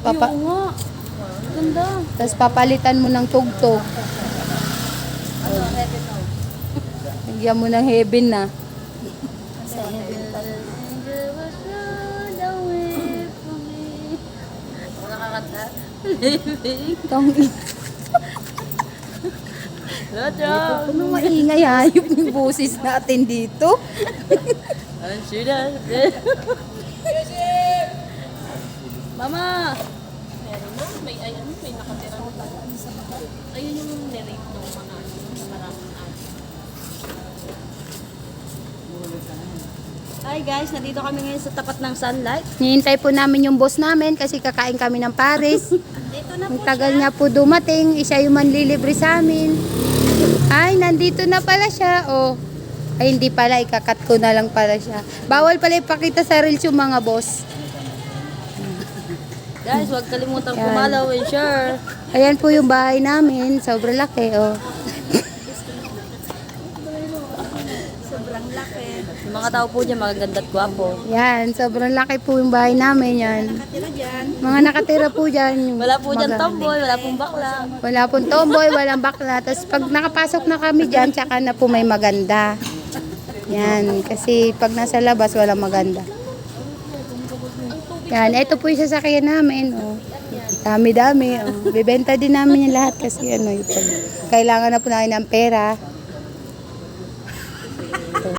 Papa, Oo nga. Ganda. tapos papalitan mo ng tugtog. Ano, heaven now. Lagyan mo ng heaven na. Sa heaven angel was run away from me. Ako nakakanta. Tong Lotro. Ano maingay hayop yung boses natin dito? Mama! Meron na. May nakatirang sa baba. Ayun yung narrate ng mga sa maraming Hi guys, nandito kami ngayon sa tapat ng Sunlight. Hinihintay po namin yung boss namin kasi kakain kami ng Paris. Dito na Ang tagal niya po dumating, isa yung manlilibre sa amin. Ay, nandito na pala siya. Oh. Ay, hindi pala, ikakat ko na lang pala siya. Bawal pala ipakita sa reels yung mga boss. Guys, huwag kalimutan Yan. pumalaw and share. Ayan po yung bahay namin, sobrang laki. Oh. Sobrang laki. Yung mga tao po dyan, magaganda at gwapo. Yan, sobrang laki po yung bahay namin. Yan. Nakatira dyan. Mga nakatira po dyan. Wala po dyan tomboy, wala pong bakla. Wala pong tomboy, walang bakla. Tapos pag nakapasok na kami dyan, tsaka na po may maganda. Yan, kasi pag nasa labas, walang maganda. Yan, ito po yung sasakyan namin. Oh. Dami-dami. Oh. Bibenta din namin yung lahat kasi ano, yung kailangan na po namin ng pera.